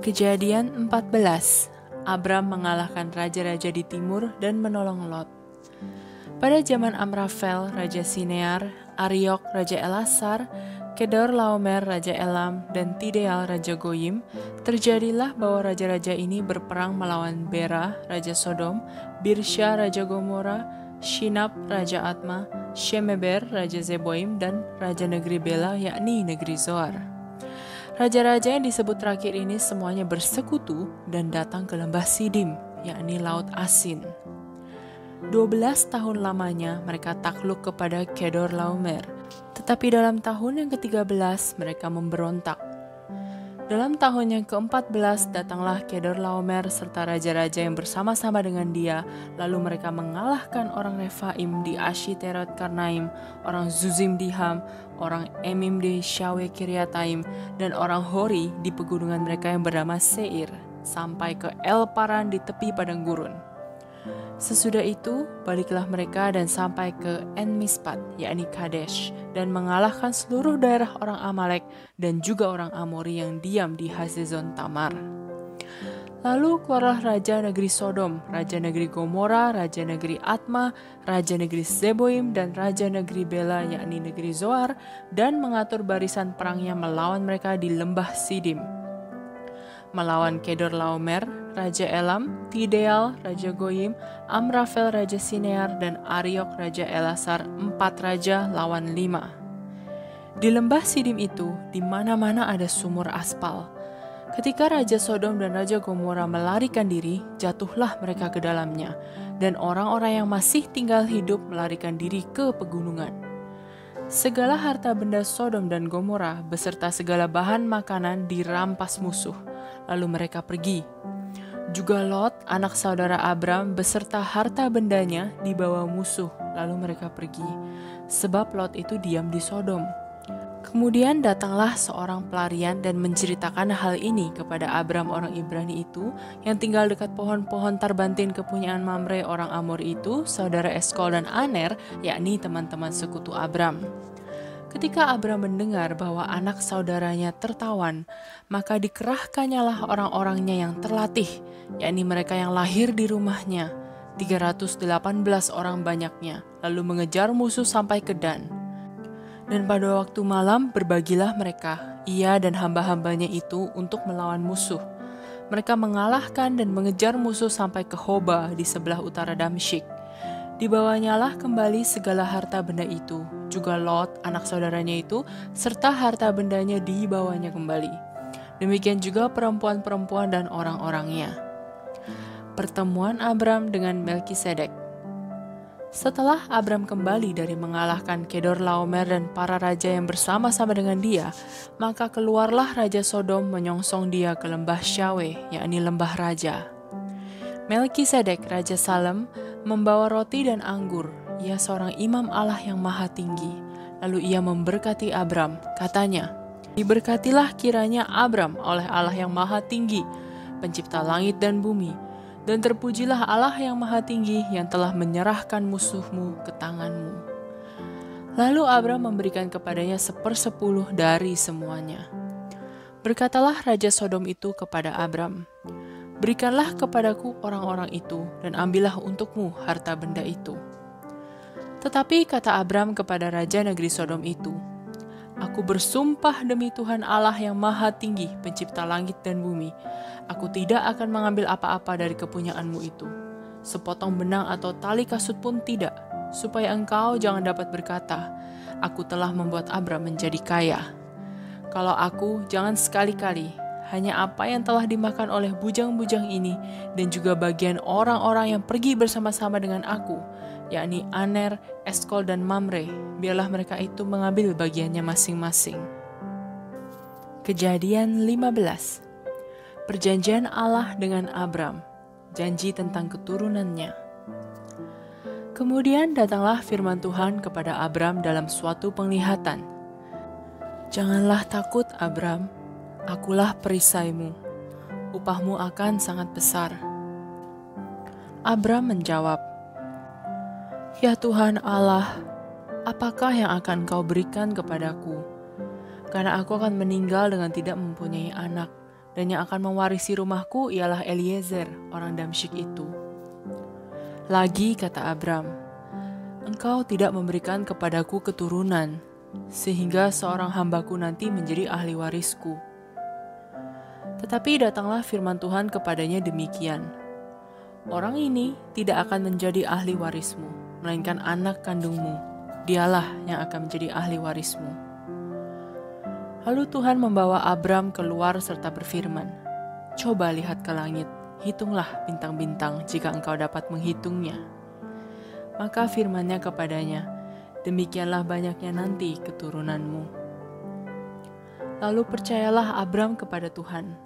Kejadian 14. Abram mengalahkan raja-raja di timur dan menolong Lot. Pada zaman Amrafel, Raja Sinear, Ariok, Raja Elasar, Kedorlaomer, Raja Elam, dan Tideal, Raja Goyim, terjadilah bahwa raja-raja ini berperang melawan Bera, Raja Sodom, Birsha, Raja Gomora, Shinab, Raja Atma, Shemeber, Raja Zeboim, dan Raja Negeri Bela, yakni Negeri Zoar. Raja-raja yang disebut terakhir ini semuanya bersekutu dan datang ke lembah Sidim, yakni Laut Asin. 12 tahun lamanya mereka takluk kepada Kedorlaomer, tetapi dalam tahun yang ke-13 mereka memberontak. Dalam tahun yang ke-14 datanglah Kedorlaomer serta raja-raja yang bersama-sama dengan dia, lalu mereka mengalahkan orang Refaim di Ashiterot Karnaim, orang Zuzim di Ham, orang Emim di Syawe Kiriataim, dan orang Hori di pegunungan mereka yang bernama Seir, sampai ke El Paran di tepi padang gurun. Sesudah itu, baliklah mereka dan sampai ke En-Mispat, yakni Kadesh, dan mengalahkan seluruh daerah orang Amalek dan juga orang Amori yang diam di Hazezon Tamar. Lalu keluarlah raja negeri Sodom, raja negeri Gomora, raja negeri Atma, raja negeri Zeboim, dan raja negeri Bela, yakni negeri Zoar, dan mengatur barisan perangnya melawan mereka di lembah Sidim. Melawan Kedorlaomer, Raja Elam, Tideal, Raja Goyim, Amrafel, Raja Sinear, dan Ariok, Raja Elasar, 4 raja lawan 5. Di lembah Sidim itu, di mana-mana ada sumur aspal. Ketika Raja Sodom dan Raja Gomora melarikan diri, jatuhlah mereka ke dalamnya, dan orang-orang yang masih tinggal hidup melarikan diri ke pegunungan. Segala harta benda Sodom dan Gomora beserta segala bahan makanan dirampas musuh, lalu mereka pergi. Juga Lot, anak saudara Abram, beserta harta bendanya dibawa musuh, lalu mereka pergi. Sebab Lot itu diam di Sodom. Kemudian datanglah seorang pelarian dan menceritakan hal ini kepada Abram orang Ibrani itu, yang tinggal dekat pohon-pohon tarbantin kepunyaan Mamre orang Amor itu, saudara Eskol dan Aner, yakni teman-teman sekutu Abram. Ketika Abram mendengar bahwa anak saudaranya tertawan, maka dikerahkannyalah orang-orangnya yang terlatih, yakni mereka yang lahir di rumahnya, 318 orang banyaknya, lalu mengejar musuh sampai ke Dan. Dan pada waktu malam berbagilah mereka, ia dan hamba-hambanya itu untuk melawan musuh. Mereka mengalahkan dan mengejar musuh sampai ke Hoba di sebelah utara Damsyik. Dibawanyalah kembali segala harta benda itu, juga Lot, anak saudaranya itu, serta harta bendanya dibawanya kembali. Demikian juga perempuan-perempuan dan orang-orangnya. Pertemuan Abram dengan Melkisedek. Setelah Abram kembali dari mengalahkan Kedorlaomer dan para raja yang bersama-sama dengan dia, maka keluarlah Raja Sodom menyongsong dia ke lembah Syawe, yakni lembah raja. Melkisedek, Raja Salem, membawa roti dan anggur. Ia seorang imam Allah yang maha tinggi. Lalu ia memberkati Abram, katanya, "Diberkatilah kiranya Abram oleh Allah yang maha tinggi, pencipta langit dan bumi, dan terpujilah Allah yang maha tinggi yang telah menyerahkan musuhmu ke tanganmu." Lalu Abram memberikan kepadanya 1/10 dari semuanya. Berkatalah Raja Sodom itu kepada Abram, "Berikanlah kepadaku orang-orang itu, dan ambillah untukmu harta benda itu." Tetapi kata Abram kepada Raja negeri Sodom itu, "Aku bersumpah demi Tuhan Allah yang maha tinggi, pencipta langit dan bumi, aku tidak akan mengambil apa-apa dari kepunyaanmu itu. Sepotong benang atau tali kasut pun tidak, supaya engkau jangan dapat berkata, 'Aku telah membuat Abram menjadi kaya.' Kalau aku, jangan sekali-kali, hanya apa yang telah dimakan oleh bujang-bujang ini, dan juga bagian orang-orang yang pergi bersama-sama dengan aku, yakni Aner, Eskol, dan Mamre, biarlah mereka itu mengambil bagiannya masing-masing." Kejadian 15. Perjanjian Allah dengan Abram, janji tentang keturunannya. Kemudian datanglah firman Tuhan kepada Abram dalam suatu penglihatan. "Janganlah takut, Abram, akulah perisaimu, upahmu akan sangat besar." Abram menjawab, "Ya Tuhan Allah, apakah yang akan kau berikan kepadaku? Karena aku akan meninggal dengan tidak mempunyai anak, dan yang akan mewarisi rumahku ialah Eliezer, orang Damsyik itu." Lagi kata Abram, "Engkau tidak memberikan kepadaku keturunan, sehingga seorang hambaku nanti menjadi ahli warisku." Tetapi datanglah firman Tuhan kepadanya demikian, "Orang ini tidak akan menjadi ahli warismu, melainkan anak kandungmu. Dialah yang akan menjadi ahli warismu." Lalu Tuhan membawa Abram keluar serta berfirman, "Coba lihat ke langit, hitunglah bintang-bintang jika engkau dapat menghitungnya." Maka firman-Nya kepadanya, "Demikianlah banyaknya nanti keturunanmu." Lalu percayalah Abram kepada Tuhan,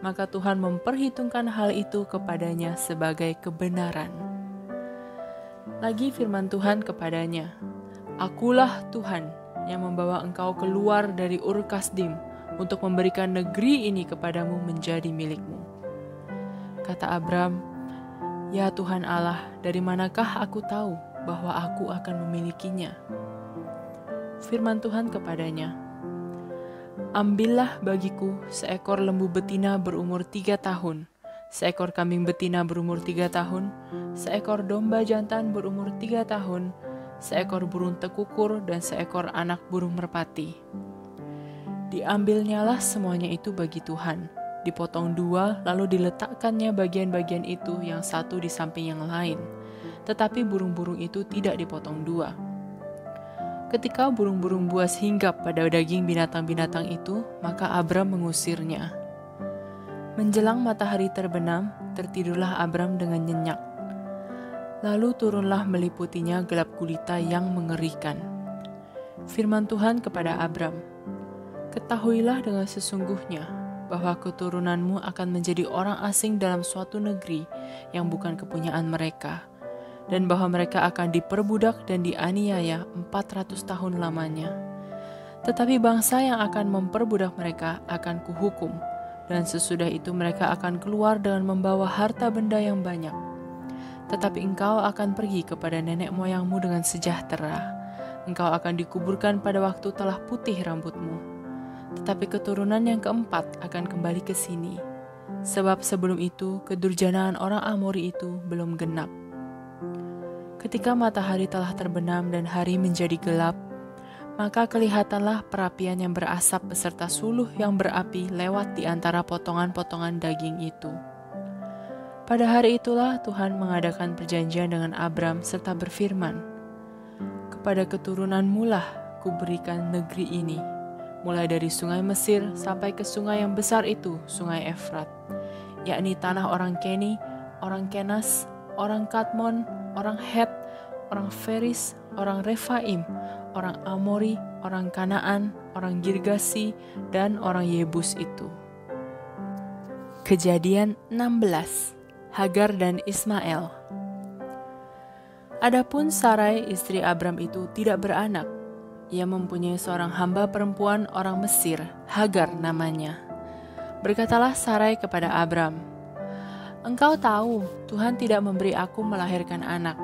maka Tuhan memperhitungkan hal itu kepadanya sebagai kebenaran. Lagi firman Tuhan kepadanya, "Akulah Tuhan yang membawa engkau keluar dari Ur Kasdim untuk memberikan negeri ini kepadamu menjadi milikmu." Kata Abram, "Ya Tuhan Allah, dari manakah aku tahu bahwa aku akan memilikinya?" Firman Tuhan kepadanya, "Ambillah bagiku seekor lembu betina berumur 3 tahun, seekor kambing betina berumur 3 tahun, seekor domba jantan berumur 3 tahun, seekor burung tekukur, dan seekor anak burung merpati." Diambilnyalah semuanya itu bagi Tuhan, dipotong 2, lalu diletakkannya bagian-bagian itu yang satu di samping yang lain. Tetapi burung-burung itu tidak dipotong 2. Ketika burung-burung buas hinggap pada daging binatang-binatang itu, maka Abram mengusirnya. Menjelang matahari terbenam, tertidurlah Abram dengan nyenyak. Lalu turunlah meliputinya gelap gulita yang mengerikan. Firman Tuhan kepada Abram, "Ketahuilah dengan sesungguhnya bahwa keturunanmu akan menjadi orang asing dalam suatu negeri yang bukan kepunyaan mereka, dan bahwa mereka akan diperbudak dan dianiaya 400 tahun lamanya. Tetapi bangsa yang akan memperbudak mereka akan kuhukum, dan sesudah itu mereka akan keluar dengan membawa harta benda yang banyak. Tetapi engkau akan pergi kepada nenek moyangmu dengan sejahtera. Engkau akan dikuburkan pada waktu telah putih rambutmu. Tetapi keturunan yang keempat akan kembali ke sini, sebab sebelum itu kedurjanaan orang Amori itu belum genap." Ketika matahari telah terbenam dan hari menjadi gelap, maka kelihatanlah perapian yang berasap beserta suluh yang berapi lewat di antara potongan-potongan daging itu. Pada hari itulah Tuhan mengadakan perjanjian dengan Abram serta berfirman, "Kepada keturunanmu lah kuberikan negeri ini, mulai dari sungai Mesir sampai ke sungai yang besar itu, sungai Efrat, yakni tanah orang Keni, orang Kenas, orang Kadmon, orang Het, orang Feris, orang Refaim, orang Amori, orang Kanaan, orang Girgasi, dan orang Yebus itu." Kejadian 16. Hagar dan Ismail. Adapun Sarai istri Abram itu tidak beranak. Ia mempunyai seorang hamba perempuan orang Mesir, Hagar namanya. Berkatalah Sarai kepada Abram, "Engkau tahu Tuhan tidak memberi aku melahirkan anak.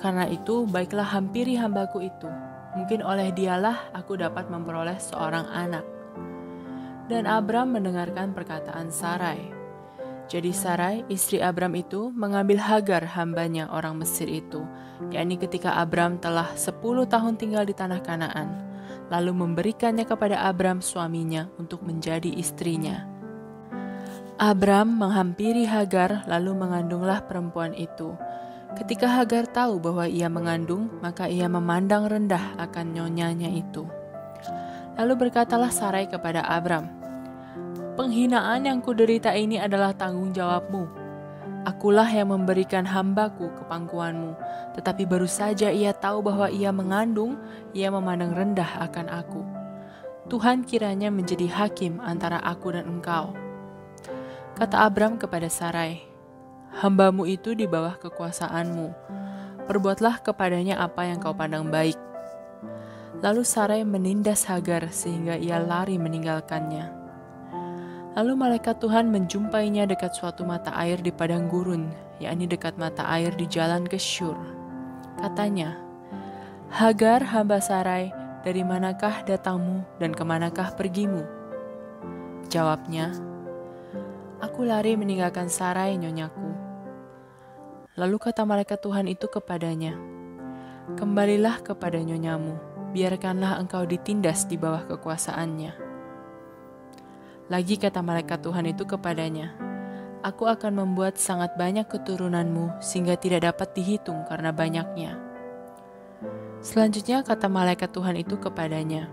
Karena itu baiklah hampiri hambaku itu. Mungkin oleh dialah aku dapat memperoleh seorang anak." Dan Abram mendengarkan perkataan Sarai. Jadi Sarai istri Abram itu mengambil Hagar hambanya orang Mesir itu, yakni ketika Abram telah 10 tahun tinggal di tanah Kanaan, lalu memberikannya kepada Abram suaminya untuk menjadi istrinya. Abram menghampiri Hagar lalu mengandunglah perempuan itu. Ketika Hagar tahu bahwa ia mengandung, maka ia memandang rendah akan nyonyanya itu. Lalu berkatalah Sarai kepada Abram, "Penghinaan yang kuderita ini adalah tanggung jawabmu. Akulah yang memberikan hambaku ke pangkuanmu, tetapi baru saja ia tahu bahwa ia mengandung, ia memandang rendah akan aku. Tuhan kiranya menjadi hakim antara aku dan engkau." Kata Abram kepada Sarai, "Hambamu itu di bawah kekuasaanmu. Perbuatlah kepadanya apa yang kau pandang baik." Lalu Sarai menindas Hagar sehingga ia lari meninggalkannya. Lalu malaikat Tuhan menjumpainya dekat suatu mata air di padang gurun, yakni dekat mata air di jalan ke Syur. Katanya, "Hagar hamba Sarai, dari manakah datangmu dan kemanakah pergimu?" Jawabnya, Aku lari meninggalkan Sarai nyonyaku. Lalu kata malaikat Tuhan itu kepadanya, kembalilah kepada nyonyamu, biarkanlah engkau ditindas di bawah kekuasaannya. Lagi kata malaikat Tuhan itu kepadanya, aku akan membuat sangat banyak keturunanmu sehingga tidak dapat dihitung karena banyaknya. Selanjutnya kata malaikat Tuhan itu kepadanya,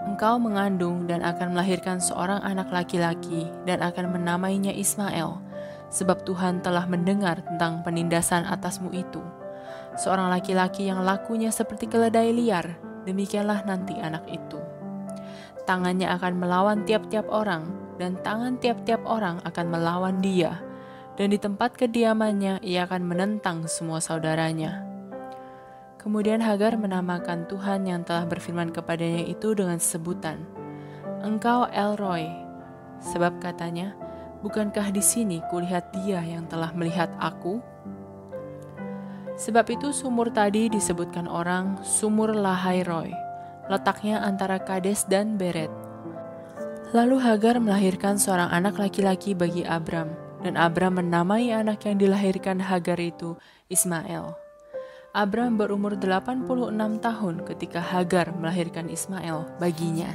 engkau mengandung dan akan melahirkan seorang anak laki-laki dan akan menamainya Ismail, sebab Tuhan telah mendengar tentang penindasan atasmu itu. Seorang laki-laki yang lakunya seperti keledai liar, demikianlah nanti anak itu. Tangannya akan melawan tiap-tiap orang, dan tangan tiap-tiap orang akan melawan dia, dan di tempat kediamannya ia akan menentang semua saudaranya. Kemudian Hagar menamakan Tuhan yang telah berfirman kepadanya itu dengan sebutan, engkau El Roi, sebab katanya, bukankah di sini kulihat dia yang telah melihat aku? Sebab itu sumur tadi disebutkan orang Sumur Lahai Roi, letaknya antara Kades dan Beret. Lalu Hagar melahirkan seorang anak laki-laki bagi Abram, dan Abram menamai anak yang dilahirkan Hagar itu Ismail. Abram berumur 86 tahun ketika Hagar melahirkan Ismail baginya.